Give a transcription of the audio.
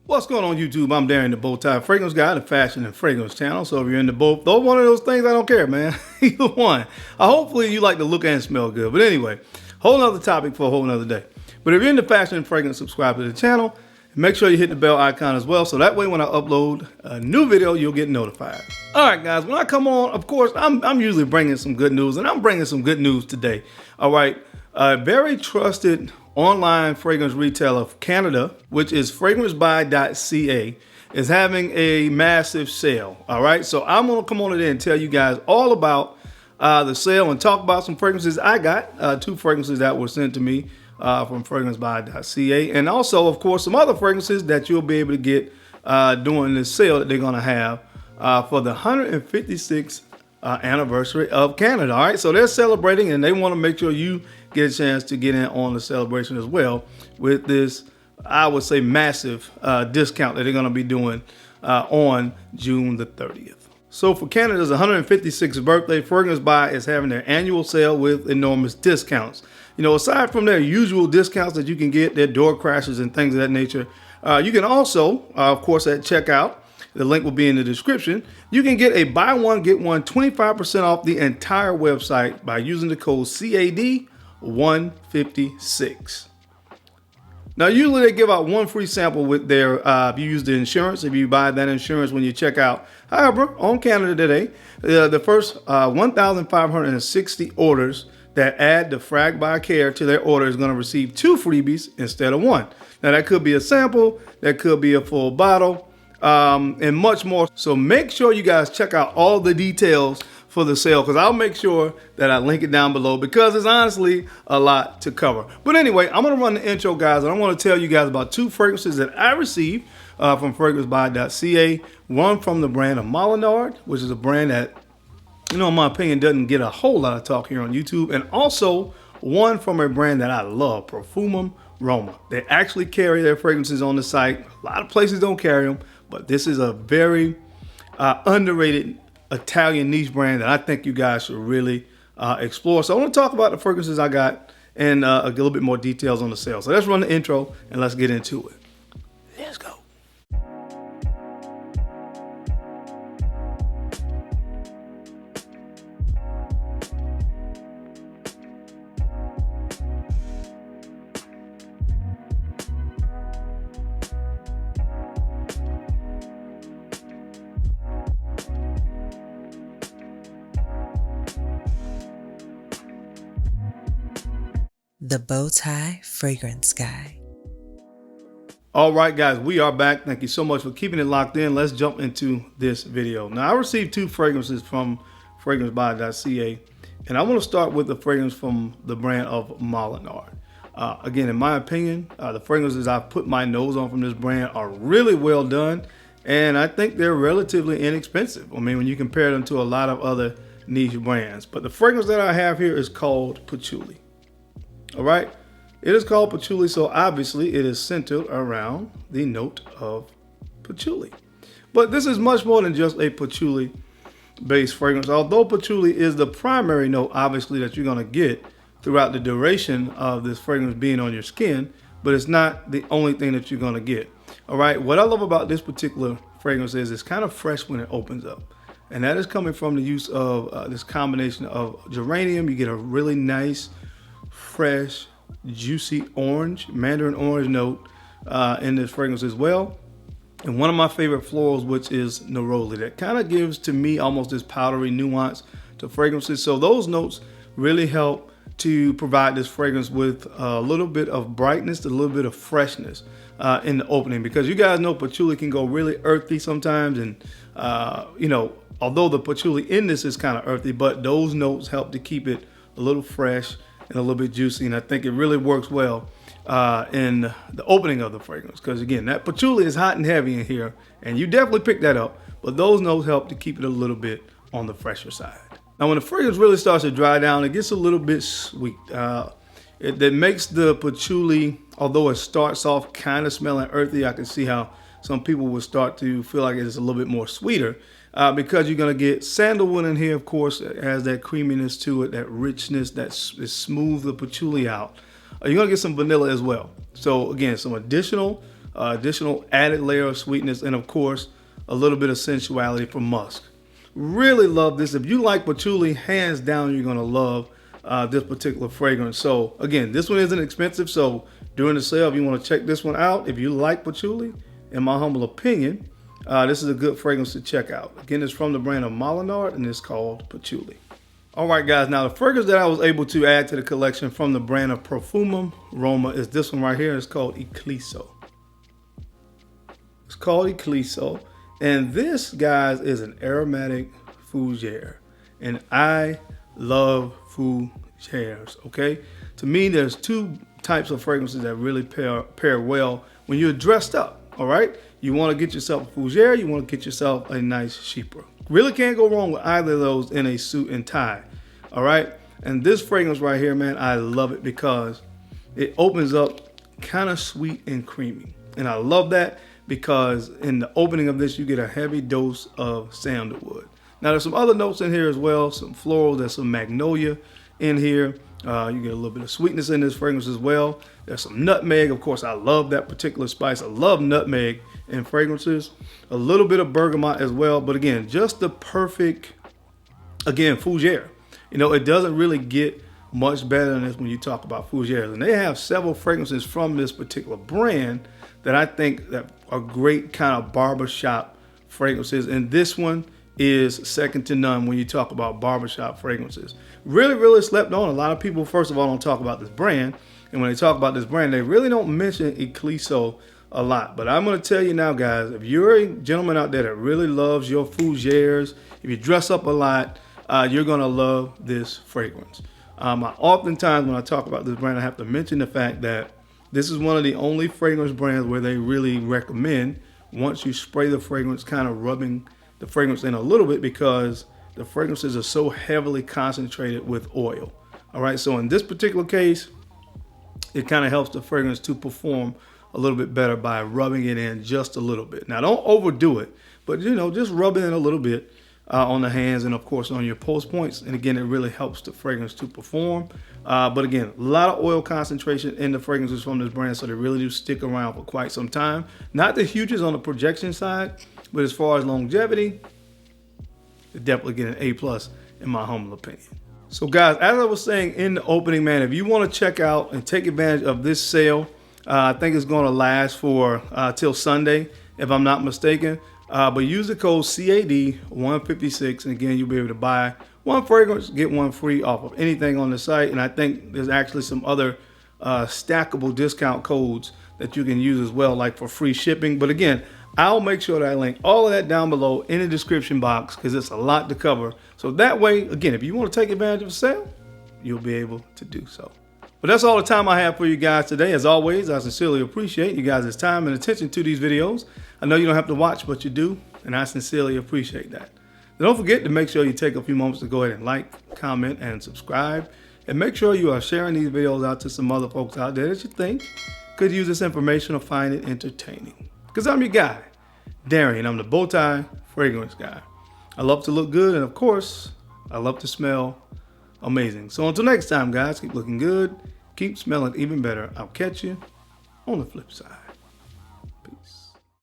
What's going on YouTube? I'm Darren, the Bowtie Fragrance Guy, the Fashion and Fragrance channel. So if you're into both, though one of those things, I don't care, man. Either one. Hopefully you like to look and smell good. But anyway, whole nother topic for a whole nother day. But if you're into fashion and fragrance, subscribe to the channel. And make sure you hit the bell icon as well, so that way when I upload a new video, you'll get notified. All right, guys, when I come on, of course, I'm usually bringing some good news, and I'm bringing some good news today. All right, a very trusted online fragrance retailer of Canada, which is Fragranceguy.ca, is having a massive sale. All right, so I'm gonna come on today and tell you guys all about the sale and talk about some fragrances I got. Two fragrances that were sent to me from Fragranceguy.ca, and also, of course, some other fragrances that you'll be able to get during this sale that they're gonna have for the 156th anniversary of Canada. All right, so they're celebrating, and they want to make sure you get a chance to get in on the celebration as well with this, I would say, massive discount that they're going to be doing on June the 30th. So for Canada's 156th birthday, Fragranceguy is having their annual sale with enormous discounts. You know, aside from their usual discounts that you can get, their door crashes and things of that nature, you can also, of course, at checkout, the link will be in the description, you can get a buy one, get one 25% off the entire website by using the code CAD156. Now, usually they give out one free sample with their, if you use the insurance, if you buy that insurance when you check out. However, on Canada today, the first 1,560 orders that add the FragBuy Care to their order is going to receive 2 freebies instead of 1. Now, that could be a sample, that could be a full bottle, and much more. So make sure you guys check out all the details for the sale, because I'll make sure that I link it down below, because it's honestly a lot to cover. But anyway, I'm going to run the intro, guys, and I want to tell you guys about 2 fragrances that I received from Fragranceguy.ca. One from the brand of Molinard, which is a brand that, you know, in my opinion, doesn't get a whole lot of talk here on YouTube. And also one from a brand that I love, Profumum Roma. They actually carry their fragrances on the site. A lot of places don't carry them, but this is a very underrated Italian niche brand that I think you guys should really explore. So I want to talk about the fragrances I got and a little bit more details on the sale. So let's run the intro and let's get into it. Let's go. The Bowtie Fragrance Guy. All right, guys, we are back. Thank you so much for keeping it locked in. Let's jump into this video. Now, I received 2 fragrances from Fragranceguy.ca, and I want to start with the fragrance from the brand of Molinard. Again, in my opinion, the fragrances I've put my nose on from this brand are really well done, and I think they're relatively inexpensive. I mean, when you compare them to a lot of other niche brands. But the fragrance that I have here is called Patchouli. All right, it is called patchouli, so obviously it is centered around the note of patchouli. But this is much more than just a patchouli-based fragrance. Although patchouli is the primary note, obviously, that you're going to get throughout the duration of this fragrance being on your skin, but it's not the only thing that you're going to get. All right, what I love about this particular fragrance is it's kind of fresh when it opens up. And that is coming from the use of this combination of geranium. You get a really nice, fresh, juicy orange, mandarin orange note in this fragrance as well. And one of my favorite florals, which is neroli, that kind of gives to me almost this powdery nuance to fragrances. So those notes really help to provide this fragrance with a little bit of brightness, a little bit of freshness in the opening, because you guys know patchouli can go really earthy sometimes. And you know, although the patchouli in this is kind of earthy, but those notes help to keep it a little fresh and a little bit juicy, and I think it really works well in the opening of the fragrance, because again, that patchouli is hot and heavy in here, and you definitely pick that up, but those notes help to keep it a little bit on the fresher side. Now, when the fragrance really starts to dry down, it gets a little bit sweet. That makes the patchouli, although it starts off kind of smelling earthy, I can see how some people will start to feel like it's a little bit more sweeter. Because you're going to get sandalwood in here, of course. It has that creaminess to it, that richness, that smooth the patchouli out. You're going to get some vanilla as well. So again, some additional additional added layer of sweetness, and of course, a little bit of sensuality from musk. Really love this. If you like patchouli, hands down, you're gonna love this particular fragrance. So again, this one isn't expensive. So during the sale, if you want to check this one out, if you like patchouli, in my humble opinion, this is a good fragrance to check out. Again, it's from the brand of Molinard and it's called Patchouli. All right, guys. Now the fragrance that I was able to add to the collection from the brand of Profumum Roma is this one right here. It's called Ecliso. It's called Ecliso. And this, guys, is an aromatic fougere. And I love fougères, okay? To me, there's two types of fragrances that really pair well when you're dressed up, all right? You want to get yourself a fougere, you want to get yourself a nice chypre. Really can't go wrong with either of those in a suit and tie, all right? And this fragrance right here, man, I love it because it opens up kind of sweet and creamy. And I love that because in the opening of this, you get a heavy dose of sandalwood. Now, there's some other notes in here as well, some floral, there's some magnolia in here. You get a little bit of sweetness in this fragrance as well. There's some nutmeg. Of course, I love that particular spice. I love nutmeg in fragrances. A little bit of bergamot as well. But again, just the perfect, again, fougere. You know, it doesn't really get much better than this when you talk about fougères. And they have several fragrances from this particular brand that I think that are great kind of barbershop fragrances. And this one is second to none when you talk about barbershop fragrances. Really, really slept on. A lot of people, first of all, don't talk about this brand. And when they talk about this brand, they really don't mention Ecliso a lot. But I'm going to tell you now, guys, if you're a gentleman out there that really loves your fougères, if you dress up a lot, you're going to love this fragrance. Oftentimes when I talk about this brand, I have to mention the fact that this is one of the only fragrance brands where they really recommend, once you spray the fragrance, kind of rubbing the fragrance in a little bit, because the fragrances are so heavily concentrated with oil. All right, so in this particular case, it kind of helps the fragrance to perform a little bit better by rubbing it in just a little bit. Now, don't overdo it, but you know, just rub it in a little bit on the hands and of course on your pulse points. And again, it really helps the fragrance to perform. But again, a lot of oil concentration in the fragrances from this brand, so they really do stick around for quite some time. Not the hugest on the projection side, but as far as longevity, they definitely get an A+ in my humble opinion. So guys, as I was saying in the opening, man, if you want to check out and take advantage of this sale, I think it's going to last for till Sunday, if I'm not mistaken. But use the code CAD156, and again, you'll be able to buy one fragrance, get one free off of anything on the site. And I think there's actually some other stackable discount codes that you can use as well, like for free shipping. But again, I'll make sure that I link all of that down below in the description box, because it's a lot to cover. So that way, again, if you want to take advantage of the sale, you'll be able to do so. But that's all the time I have for you guys today. As always, I sincerely appreciate you guys' time and attention to these videos. I know you don't have to watch, but you do, and I sincerely appreciate that. And don't forget to make sure you take a few moments to go ahead and like, comment, and subscribe. And make sure you are sharing these videos out to some other folks out there that you think could use this information or find it entertaining. Because I'm your guy, Darian. I'm the Bowtie Fragrance Guy. I love to look good, and of course, I love to smell amazing. So until next time, guys, keep looking good, keep smelling even better. I'll catch you on the flip side.